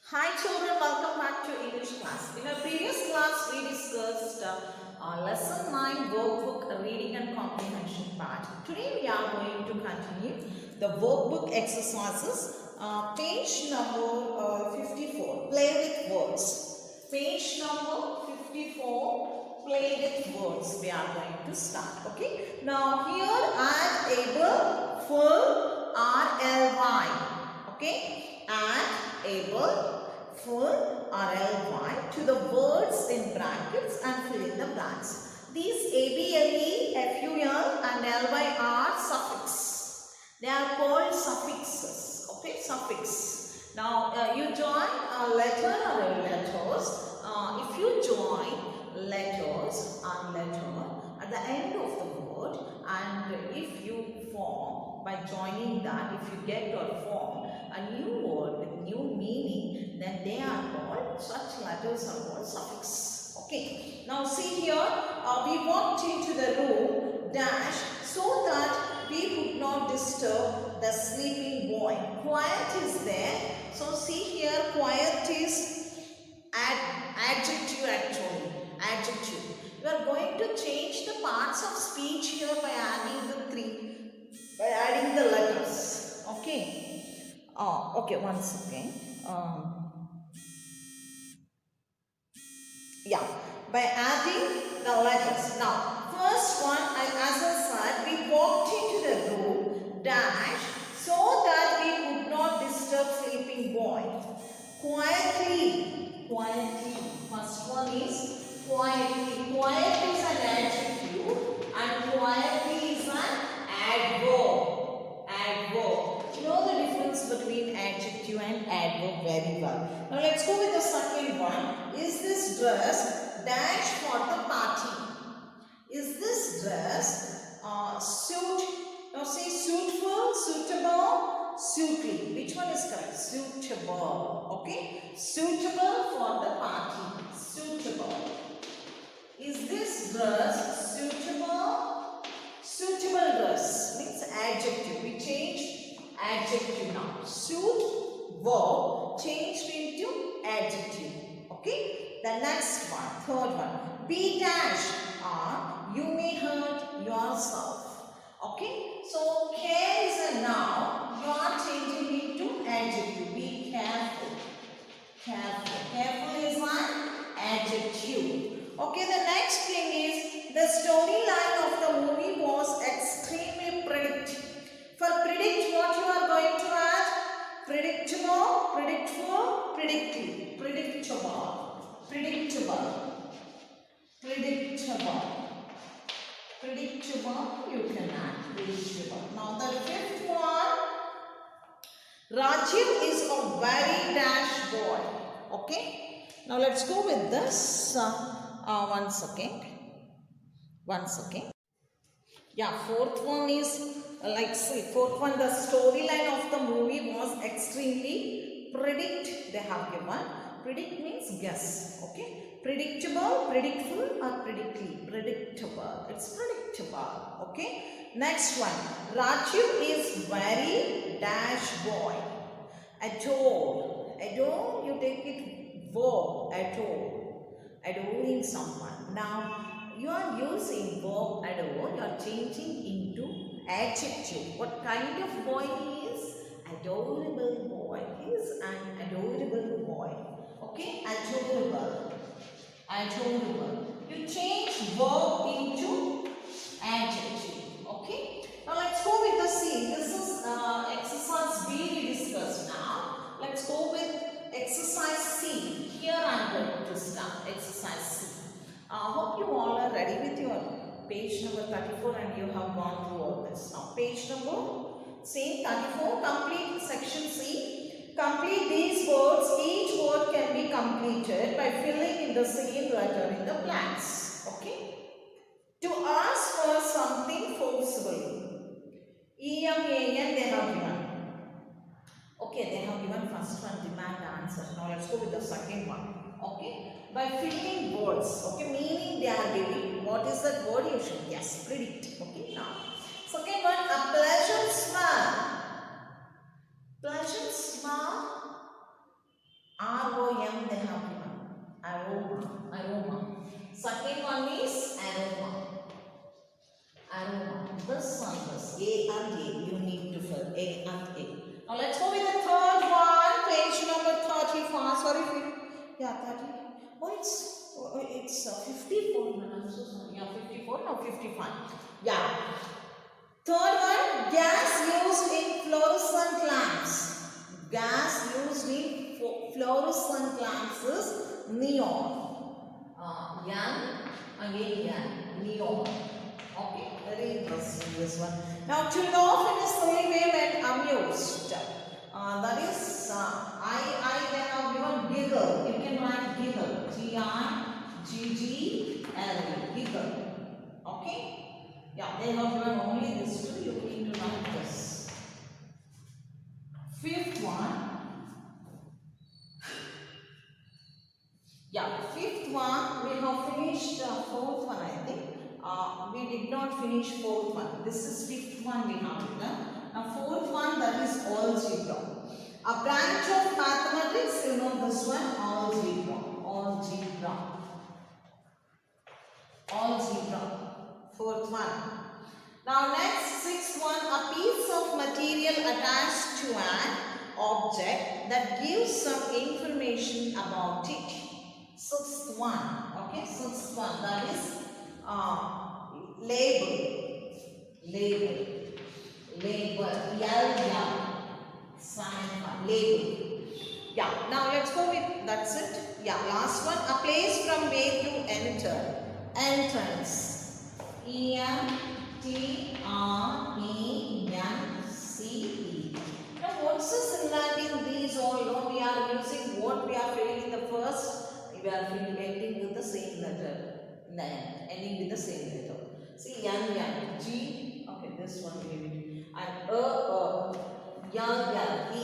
Hi children, welcome back to English class. In our previous class, we discussed lesson 9 workbook reading and comprehension part. Today we are going to continue the workbook exercises, page number 54, play with words. Page number 54, play with words. We are going to start. Okay. Now here add able, full, RLY. Okay. Add able, full, RLY to the words in brackets and fill in the blanks. These ABLE, FUL and LY are suffix. They are called suffixes. Okay, suffix. Now you join a letter or letters. If you join letters and letter at the end of the word, and if you form by joining that, if you get or form a new word with new meaning, then they are called, such letters are called suffix. Okay. Now see here, we walked into the room dash so that we would not disturb the sleeping boy. Quiet is there. So see here, quiet is adjective actually. Adjective. You are going to change the parts of speech here by adding the letters. Okay. Okay, one second. Yeah, by adding the letters. Now, first one, as I said, we walked into the room dash so that we would not disturb sleeping boy. Quietly, quietly. First one is quietly. Quiet is an adjective and quietly is an adverb. Adverb. You know the difference between adjective and adverb very well. Now let's go with the second one. Is this dress dash for the party? Is this dress suit? Now say suitable, suitable, suitly. Which one is correct? Suitable. Okay. Suitable for the party. Suitable. Is this dress suitable? Suitable dress means adjective. We change adjective now. Suit, verb changed into adjective. Okay. The next one, third one. Be dash or you may hurt yourself. Okay. So care is a noun. You are changing it to adjective. Be careful. Careful. Careful is an adjective. Okay, the next thing is the storyline of the movie was extremely predictable. For predict, what you are going to add? Predictable, predictable, predictive. Predictable, predictable, predictable. Predictable, you can add predictable. Now the fifth one. Rajiv is a very dash boy. Okay. Now let's go with this. One second. One second. Yeah, fourth one is fourth one, the storyline of the movie was extremely predict. They have given. Predict means guess. Okay. Predictable, predictful or predictly. Predictable. It's predictable. Okay. Next one. Raju is very dash boy. Adore. Adore, you take it verb. Adore. Adoring someone. Now, you are using verb adore. You are changing into adjective. What kind of boy he is? Adorable boy. He is an adorable boy. Okay? Adorable. Adorable. You change verb into adjective. Okay? Now let's go with the C. This is exercise B we discussed now. Let's go with exercise C. Here I am going to start exercise C. Hope you all are ready with your page number 34 and you have gone through all this. Now page number same 34, complete section C. Complete these words. Each word can be completed by filling in the same letter in the blanks. Okay. To ask for something forcibly. EMAN they have given. Okay, they have given first one, demand answer. Now let's go with the second one. Okay, by filling words. Okay, meaning they are giving. What is that word you should guess? Predict. Okay, now second one, a pleasant smell. Pleasant smell R-O-M they have given. Aroma. Aroma. Second one is aroma. Aroma. This one, this. A and A. You need to fill A and A. Now let's go with the third one. Page number 34. Sorry. Yeah, 30. It's 54. I'm so sorry. Yeah, 54. No, 55. Yeah. Third one. Gas used in fluorescent lamps. Gas used in fluorescent lamps is neon. Neon. Okay, very interesting this one. Now to laugh in a silly way when amused. That is, I can have given giggle. You can write giggle. G-I-G-G-L-E. Giggle. Okay? Yeah, they have given only this two. You need to write this. Fifth one. Yeah, fifth one. We have finished fourth one, I think. We did not finish fourth one. This is fifth one we have done. Now fourth one, that is algebra. A branch of mathematics, you know this one, algebra. Algebra. Algebra. Fourth one. Now next, sixth one, a piece of material attached to an object that gives some information about it. Sixth one. Okay, sixth one, that is label. Label. Label. Yeah, now let's go with, that's it. Yeah, last one. A place from where you enter. Entrance. E-N-T-R-E-N-C-E. Now what's the similarity in these all? You know, we are using what we are filling in the first. We are ending with the same letter. Ending with the same letter. See, yan, G. Okay, this one we leave it. And ya, E.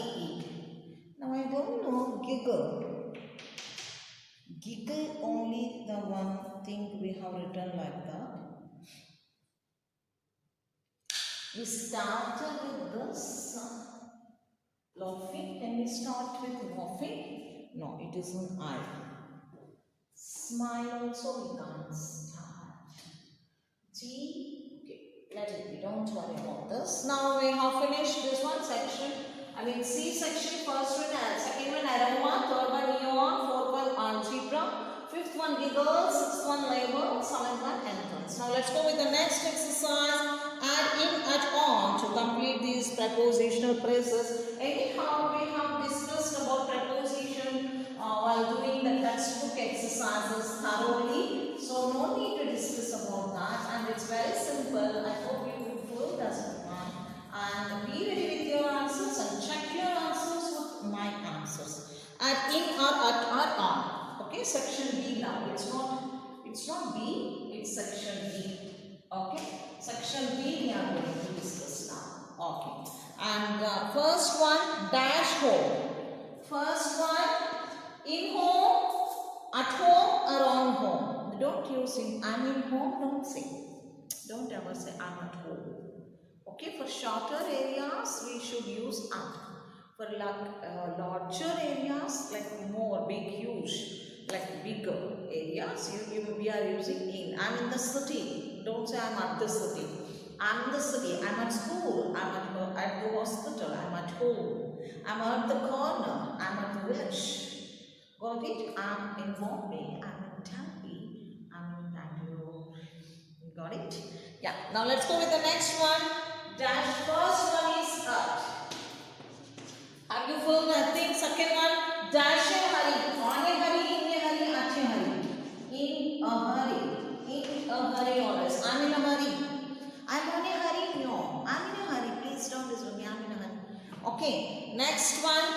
Now I don't know giggle. Giggle only the one thing we have written like that. We started with this laughing. Can we start with laughing? No, it isn't I. Smile also we can't start. G. Okay, let it be. Don't worry about this. Now we have finished this one section. C section, first one, second one aroma, third one neon, fourth one algebra, fifth one giggle, sixth one label, seventh one entrance. Now let's go with the next exercise. Add in, add on to complete these prepositional phrases. Anyhow, we have discussed about preposition while doing the textbook exercises thoroughly. So no need to discuss about that, and it's very simple. I hope you will follow that one. And be ready with your answers and check your answers with my answers. Add in or at or on. Okay, section B now. It's not B, it's section B. Okay, section B we are going to discuss now. Okay, and first one, dash home. First one, in home, at home, around home. Don't use I'm in home, don't say. Don't ever say I'm at home. Okay, for shorter areas, we should use at. For larger areas, like more, big, huge, like bigger areas, we are using in. I'm in the city. Don't say I'm at the city. I'm in the city. I'm at school. I'm at the hospital. I'm at home. I'm at the corner. I'm at the village. Got it? I'm in Bombay. I'm in Tempe. I'm in Bangalore. Got it? Yeah. Now let's go with the next one. Dash. First one is at. Have you filled nothing? Second one, dash a hurry. On a hurry, in a hurry, at a hurry. In a hurry. In a hurry always. I'm in a hurry. I'm on a hurry? No. I'm in a hurry. Please don't disturb me. I'm in a hurry. Okay. Next one.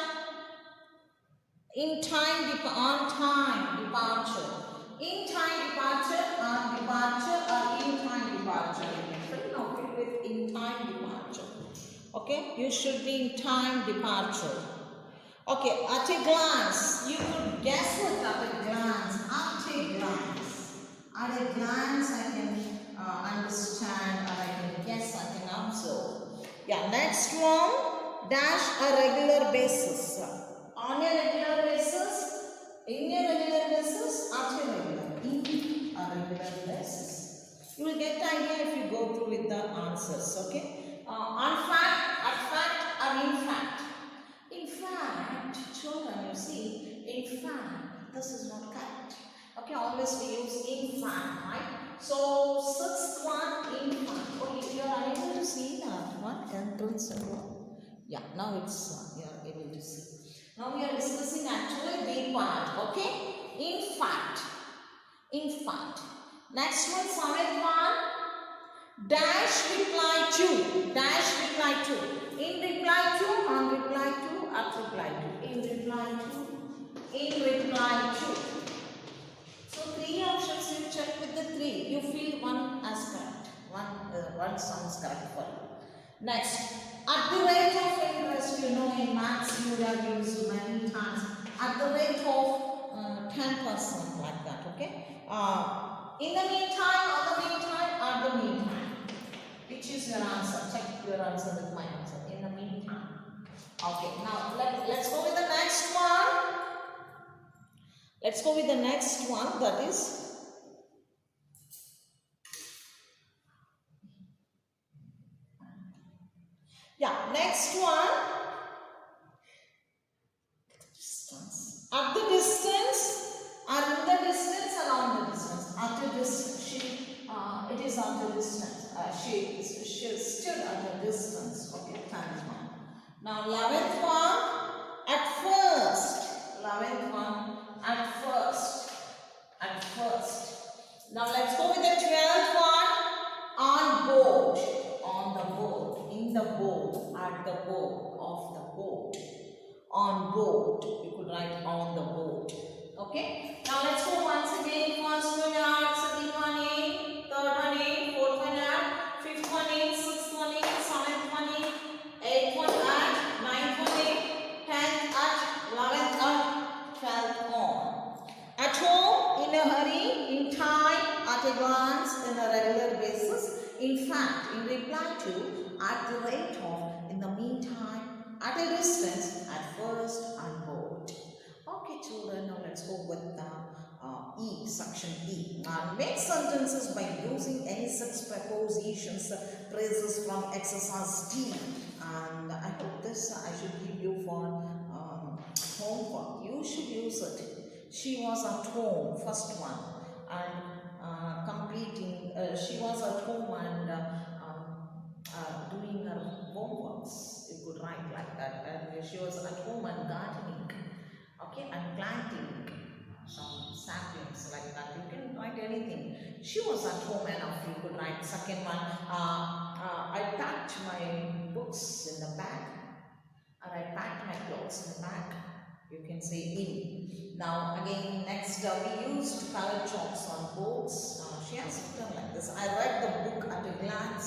In time, on time, departure. In time departure, on departure, or in time departure. Okay, with in time departure. Okay, you should be in time departure. Okay, at a glance, you could guess it at a glance. At a glance. At a glance, I can understand, or I can guess, I can observe. Yeah, next one, dash a regular basis. On a regular basis, will get idea if you go through with the answers. Okay. Unfact, fact, or in fact. In fact, children, you see, in fact, this is not correct. Okay, always we use in fact, right? So, sixth one, in fact. Oh, you are unable to see that one, entrance syndrome. Yeah, now it's, you are able to see. Now we are discussing actually the part, okay? In fact. In fact. Next one, seventh one. Dash reply to. Dash reply to. In reply to, on reply to, at reply to. In reply to. In reply to. So three options you check with the three. You feel one as correct. One sounds correct for you. Next. At the rate of interest, you know in maths you would have used many times. At the rate of 10% like that, okay? In the meantime, at the meantime, at the meantime. Which is your answer? Check your answer with my answer. In the meantime. Okay, now let's go with the next one. Let's go with the next one, that is next one. Distance. At the distance, or in the distance, and on the distance. At the distance, it is at the distance. She stood at the distance. Okay, times one. Now, 11th one, at first. 11th one, at first. At first. Now, let's go with the 12th one, on board. On the boat, in the boat, at the boat, of the boat. On board, you could write on the boat. Okay, now let's go once again. First one out, second one in, third one in, fourth one out, fifth one in, sixth one in, seventh one in, eighth one at, ninth one in, 10th at, 11th at, 12th on. At home, in a hurry, in time, at a glance, in a regular basis. In fact, in reply to, at the rate of, in the meantime, at a distance, at first, on board. Okay, children, now let's go with the E, section E. Now, make sentences by using any such prepositions, phrases from exercise D. And I hope this I should give you for homework. You should use it. She was at home, first one. And completing, she was at home and doing her homeworks. You could write like that. And she was at home and gardening, okay, and planting some saplings like that. You can write anything. She was at home enough. You could write. Second one, I packed my books in the bag, or I packed my clothes in the bag. You can say in. Now again, next we used colored chalks on boards. She has written like this. I read the book at a glance.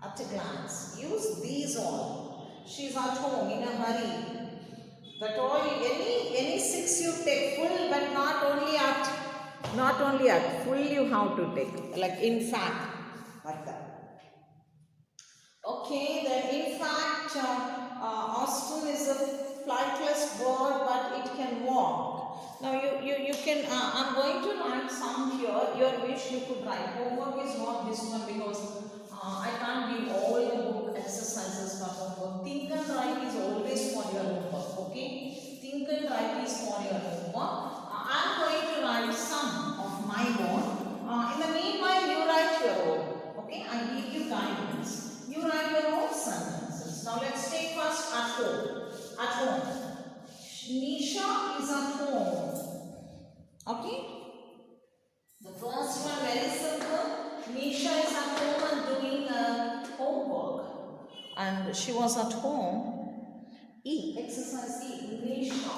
At a glance. Use these all. She's at home in a hurry. But all any six you take full, but not only at full you have to take. Like in fact, like that. Okay, then in fact, Austin is a flightless bird, but it can walk. Now you can. I'm going to write some here. Your wish you could write. Homework is not this one because I can't give all the book exercises for homework. Think and write is always for your homework. Okay. Think and write is for your homework. I'm going to write some of my own. In the meanwhile, you write your own. Okay. I give you guidance. You write your own sentences. Now let's take first at home. At home. Nisha is at home. Okay. The first one very simple. Nisha is at home and doing homework. And she was at home. E. Exercise E. Nisha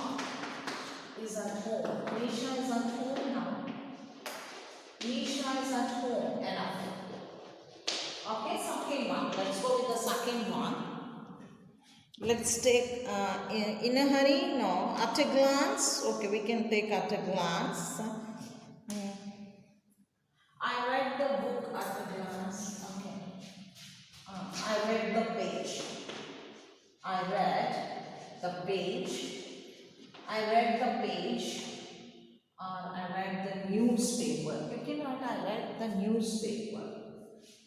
is at home. Nisha is at home now. Nisha is at home. Enough. Okay, second one. Let's go with the second one. Let's take in a hurry. No. At a glance. Okay, we can take at a glance. I read the book at a glance. Okay. I read the page. I read the page. I read the page. I read the newspaper. You can write I read the newspaper.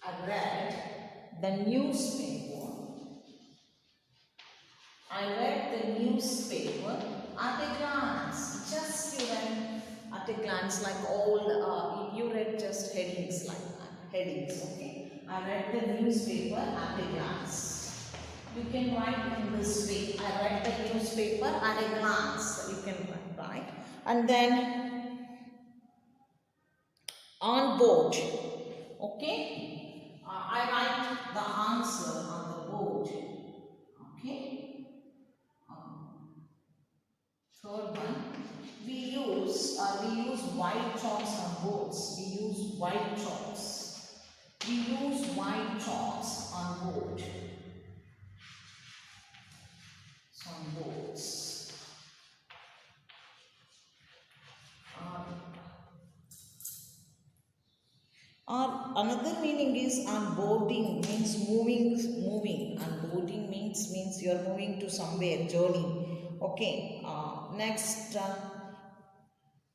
I read the newspaper. I read the newspaper at a glance. Just you read at a glance, like all you read just headings like that. Headings, okay? I read the newspaper at a glance. You can write in this way. I read the newspaper at a glance. You can write. And then on board. Okay? I write the answer on the board. Okay? Third one, we use white chalks on boards. We use white chalks. We use white chalks on board. So on boards. Or another meaning is onboarding means moving. Onboarding means you are moving to somewhere, journey. Okay. Next,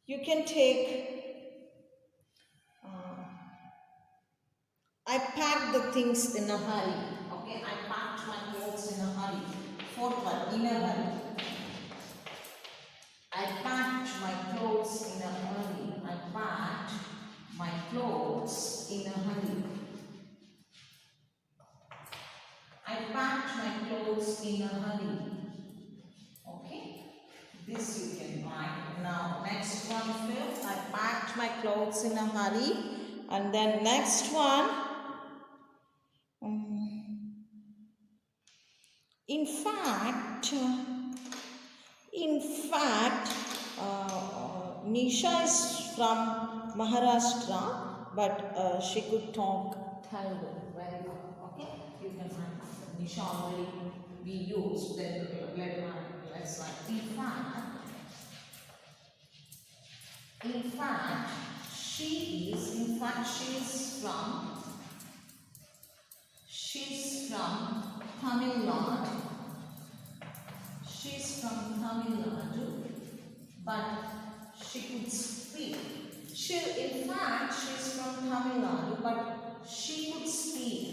you can take. I packed the things in a hurry. Okay, I packed my clothes in a hurry. Fourth one, in a hurry. I packed my clothes in a hurry. I packed my clothes in a hurry. I packed my clothes in a hurry. Okay, this you can write. Now, next one, fifth. I packed my clothes in a hurry. And then next one. In fact, Nisha is from Maharashtra, but she could talk Telugu very well. Okay, you can find Nisha already we used. Then let's write. In fact, she is from. She's from Tamil Nadu. She's from Tamil Nadu, but she could speak. In fact, she's from Tamil Nadu, but she could speak.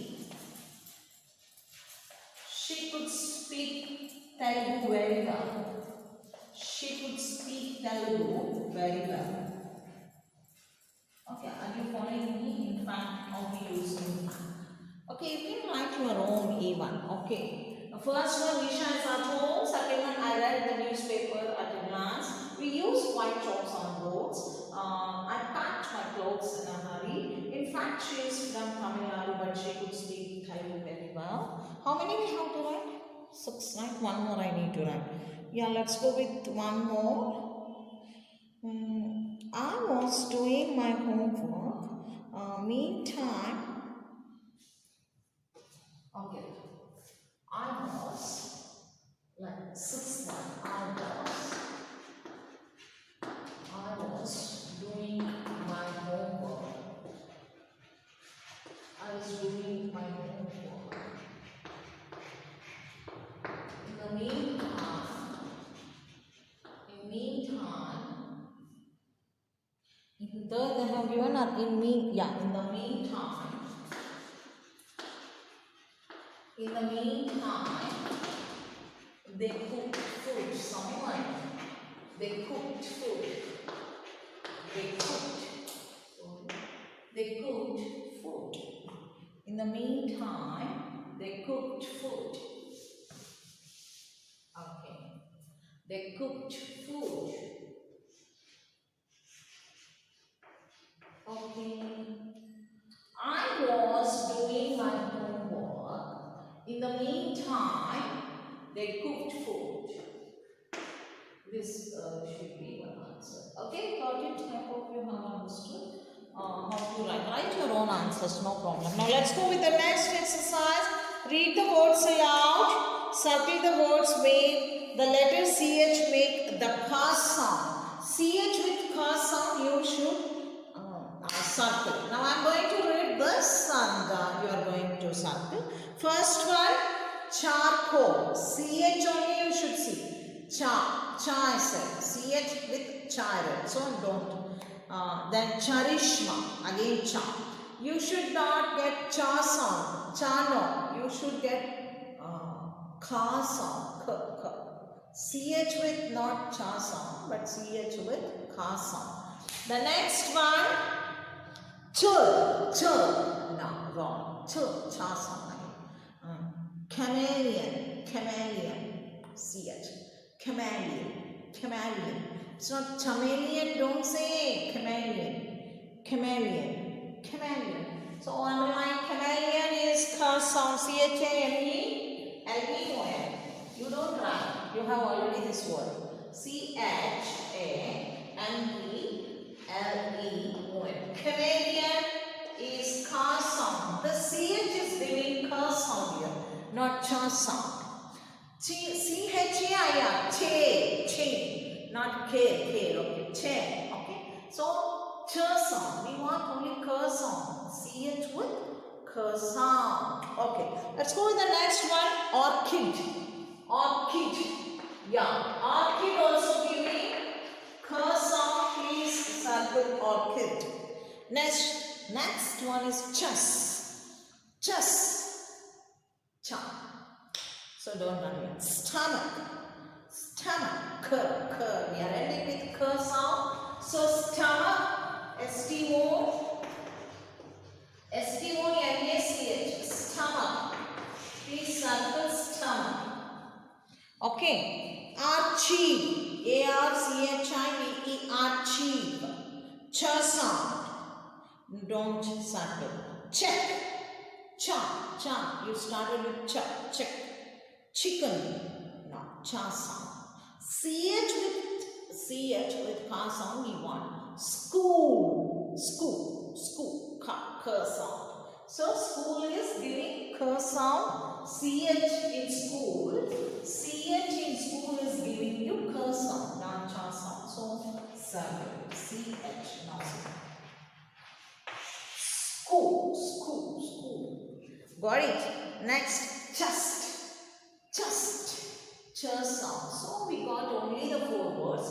She could speak Telugu very well. She could speak Telugu very well. Okay, are you following me? In fact, how we use in fact. Okay, you can write your own even. Okay. The first one, Nisha is at home. Second one, I read the newspaper at a glance. We use white chalks on boards. I packed my clothes in a hurry. In fact, she is from Tamil Nadu, but she could speak Telugu very well. How many we have to write? 6, right? One more I need to write. Yeah, let's go with one more. I was doing my homework. Meantime, okay, I was, like, 6th one, I was doing my homework. I was doing my homework. In the meantime, in the they have given or in the meantime. In the meantime, they cooked food. They cooked food. In the meantime, they cooked food. Okay. They cooked food. Okay. I was doing my homework. In the meantime, they cooked food. This should be one answer. Okay, got it? I hope you have understood how to write. Write your own answers, no problem. Now let's go with the next exercise. Read the words aloud. Circle the words where the letter CH make the ka sound. CH with ka sound you should circle. Now I am going to read this and you are going to circle. First one, charcoal. CH only you should see. Cha I said. CH with cha. So don't. Then charishma. Again cha. You should not get cha sound. Cha no. You should get ka sound. K. CH with not cha sound, but CH with ka sound. The next one, ch. No, wrong. Ch, cha sound. Chameleon. CH. Chameleon. It's not chameleon, don't say chameleon. So underline chameleon is ka sound. CHAMELEON. You don't write. You have already this word. CHAMELEON. Chameleon is ka sound. The CH is giving ka sound here, not cha sound. CHAIR. Che. Not K. Okay. Che. Okay. So ch sound. We want only ka sound. CH with ka sound. Okay. Let's go with the next one. Orchid. Yeah. Orchid also giving ka sound. Please circle orchid. Next one is chess. Cha. So don't run here. Stomach. K. We are ending with k sound. So stomach. STOMACH. Stomach. Please circle stomach. Okay. Archive. ARCHIVE. Archive. Ch sound. Don't circle. Check. Cha. You started with cha. Check. Chicken. No. Cha sound. CH with ka sound we want. School. Ka sound. So school is giving ka sound. CH in school is giving you ka sound, not cha sound. So circle. CH now. School. Got it? Next, chest. Ch sound. So we got only the 4 words.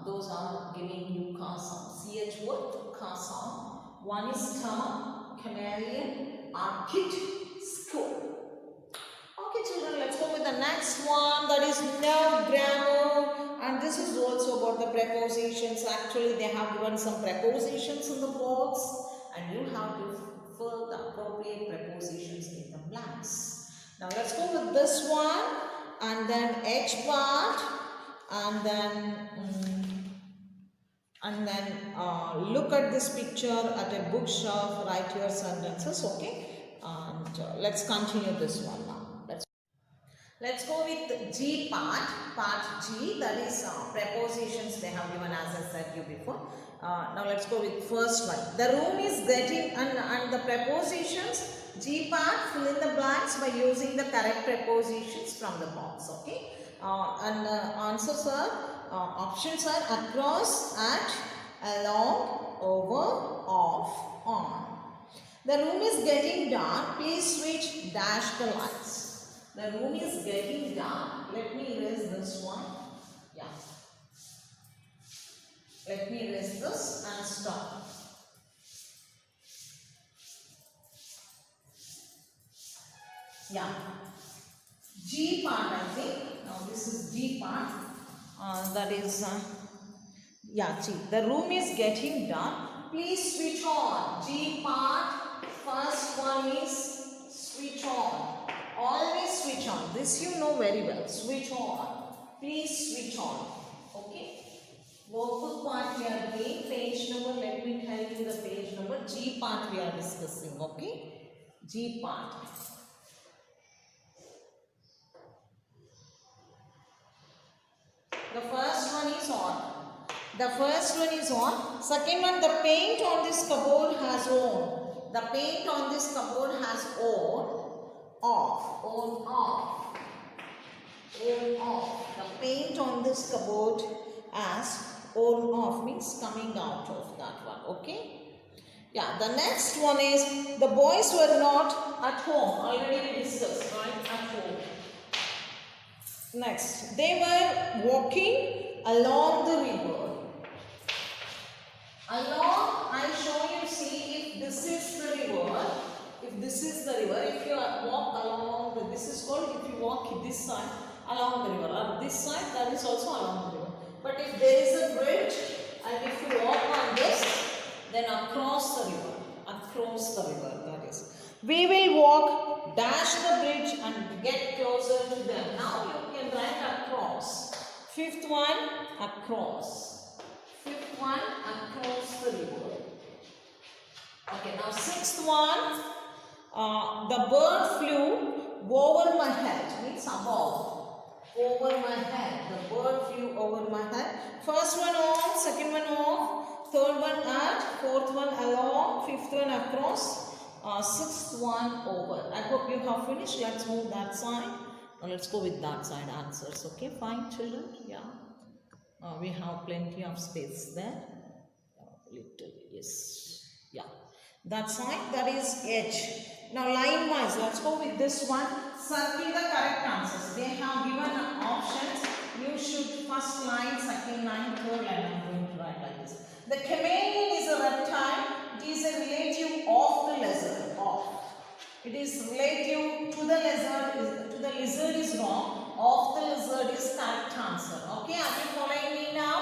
Those are giving you ka sound. CH word, ka sound. One is stomach, chameleon, orchid, school. Okay children, let's go with the next one. That is noun grammar. And this is also about the prepositions. Actually, they have given some prepositions in the box. And you have to fill the appropriate prepositions in the blanks. Now let's go with this one. And then H part. And then look at this picture at a bookshelf, write your sentences, okay? And let's continue this one now. Let's go with G part G, that is prepositions they have given as I said you before. Now let's go with first one. The room is getting, and the prepositions, G part, fill in the blanks by using the correct prepositions from the box, okay? And answers are, options are across, at, along, over, off, on. The room is getting dark. Please switch dash the lights. The room is getting dark. Let me erase this one. Yeah. Let me erase this and stop. Yeah. G part I think. Now this is G part. That is, yeah, G. The room is getting dark. Please switch on. G part. First one is switch on. Always switch on. This you know very well. Switch on. Please switch on. Okay. Workbook part we are doing. Page number. Let me tell you the page number. G part we are discussing. Okay. G part. The first one is on. The first one is on. Second one, the paint on this cupboard has on. The paint on this cupboard has on. Off. On, off. On, off. The paint on this cupboard has on, off, means coming out of that one. Okay. Yeah. The next one is the boys were not at home. Already we discussed, right? At home. Next, they were walking along the river. Along, I show you, see, if this is the river, if you walk along, this is called, if you walk this side along the river, or this side, that is also along the river. But if there is a bridge, and if you walk on this, then across the river, that is. We will walk, dash the bridge and get closer to them. Now you can write across. Fifth one, across. Fifth one, across the river. Okay, now sixth one, the bird flew over my head, means above. Over my head, the bird flew over my head. First one on, second one off, third one at, fourth one along, fifth one across, sixth one over. I hope you have finished. Let's move that side. Now let's go with that side answers. Okay, fine children. Yeah. We have plenty of space there. Little, yes. Yeah. That side, that is edge. Now line wise, let's go with this one. Circle the correct answers. They have given options. You should first line, second line, third line. I'm going to write like this. The chameleon is a reptile. It is a relative of the lizard. It is relative to the lizard. To the lizard is wrong. Of the lizard is correct answer. Okay, are you following me now?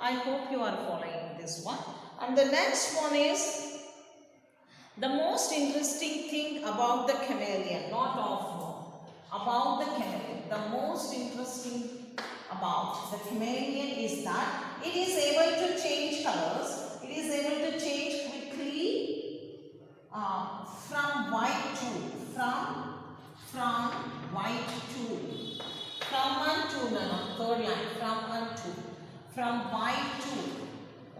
I hope you are following this one. And the next one is the most interesting thing about the chameleon, not of more, about the chameleon. The most interesting about the chameleon is that it is able to change colors. It is able to change quickly from white to white to third line, from white to,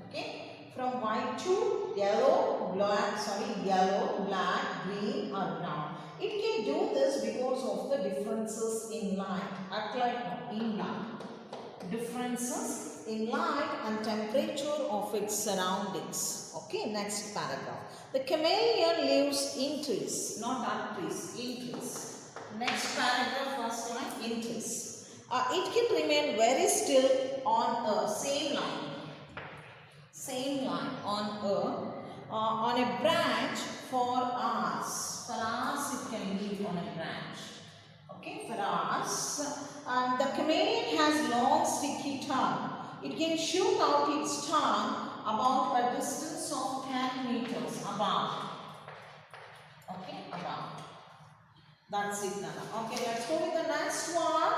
okay. From white to yellow, black, green or brown. It can do this because of the differences in light. Act like in light. Differences in light and temperature of its surroundings. Okay, next paragraph. The chameleon lives in trees, not at trees, in trees. Next paragraph, first line, in trees. It can remain very still on a same line. On a branch for hours. For hours it can live on a branch. Okay, for hours. And the chameleon has long sticky tongue. It can shoot out its tongue about a distance of 10 meters. About. Okay, about. That's it, Nana. Okay, let's go with the next one.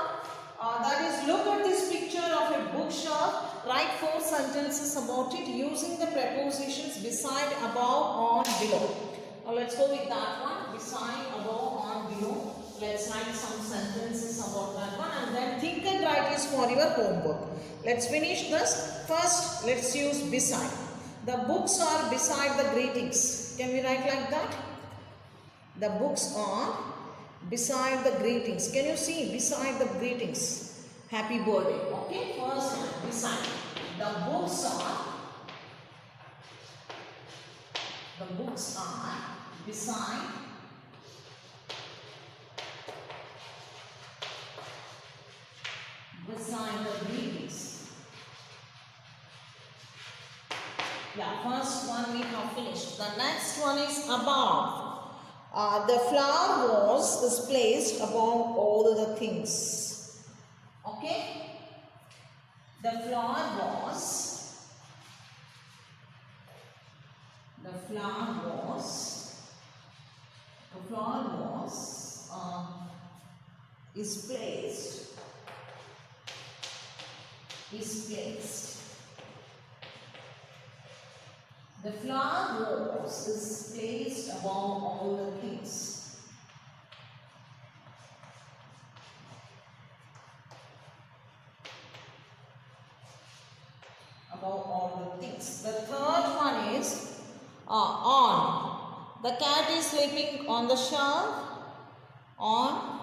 That is, look at this picture of a bookshelf. Write 4 sentences about it using the prepositions beside, above, on, below. Now let's go with that one. Beside, above, on, below. Let's write some sentences about that one, and then think and write is for your homework. Let's finish this. First, let's use beside. The books are beside the greetings. Can we write like that? The books are beside the greetings. Can you see? Beside the greetings. Happy birthday. Okay, first one, beside. The books are beside the greetings. Yeah, first one we have finished. The next one is above. The flower vase is placed above all the things. Okay? The flower vase is placed. The flower vase is placed above all the things. Above all the things. The third one is on. The cat is sleeping on the shelf. On.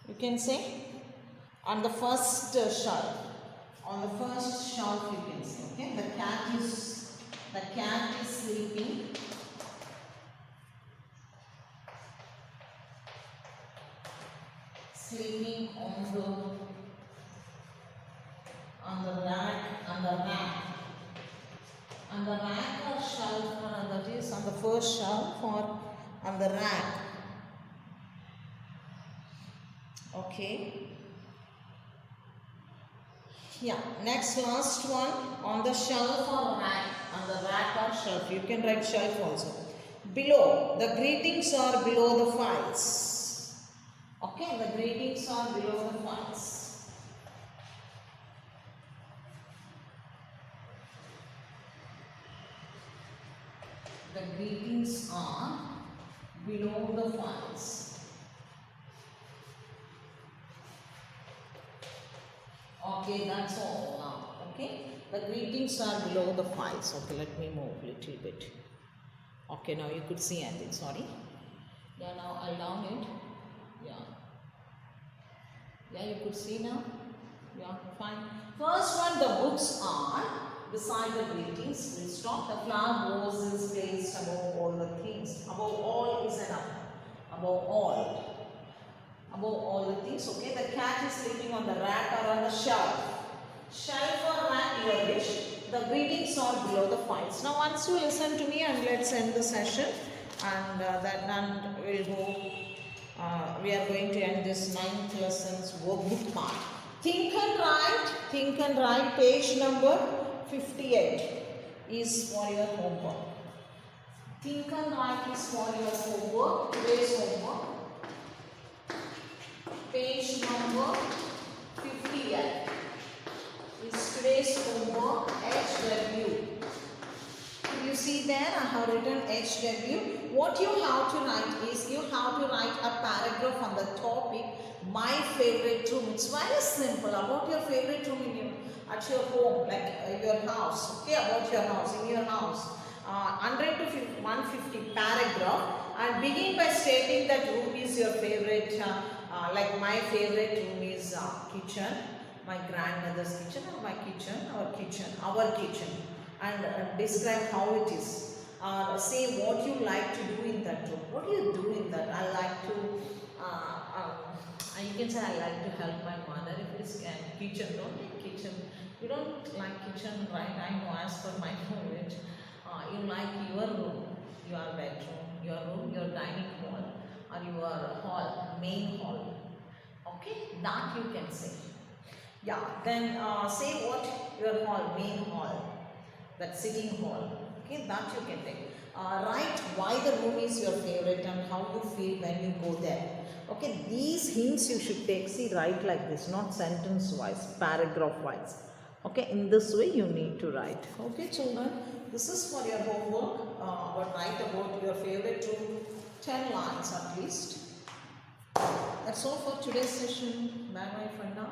You can say on the first shelf. On the first shelf you can say. Okay. The cat is sleeping on the rack. And the rack or shelf, that is on the first shelf or on the rack. Okay. Yeah, next last one, on the shelf or rack, on the rack or shelf. You can write shelf also. Below, the greetings are below the files. Okay, the greetings are below the files. The greetings are below the files. Okay, that's all now. Okay, the greetings are below the files. Okay, let me move a little bit. Okay, now you could see anything. Sorry. Yeah, now I'll down it. Yeah, you could see now. Yeah, fine. First one, the books are beside the greetings. We'll stop. The flower rose is placed above all the things. Above all is enough. Above all. Above all the things. Okay, the cat is sleeping on the rack or on the shelf. Shelf or rack, your wish. The greetings are below the files. Now, once you listen to me, and let's end the session, and we'll go. We are going to end this 9th lesson's workbook part. Think and write. Page number 58 is for your homework. Think and write is for your homework. Today's homework. Page number 58 is today's homework. HW. You see there I have written HW. What you have to write is you have to write a paragraph on the topic my favorite room. It's very simple. About your favorite room at your home, like your house. Okay, about your house, in your house. 100 to 150 paragraph, and begin by stating that room is your favorite. Like my favorite room is kitchen, my grandmother's kitchen, or my kitchen, our kitchen, and describe how it is. Say what you like to do in that room. What do you do in that? I like to, you can say I like to help my mother. If it is kitchen, don't like kitchen. You don't like kitchen, right? I know, as per my knowledge. You like your room, your bedroom, your dining hall, or your hall, main hall. Okay, that you can say. Yeah, then say what your hall, main hall, that sitting hall. Okay, that you can take. Write why the room is your favorite and how you feel when you go there. Okay, these hints you should take. See, write like this, not sentence wise, paragraph wise. Okay, in this way you need to write. Okay, children, this is for your homework. But write about your favorite room, 10 lines at least. That's all for today's session. Bye bye for now.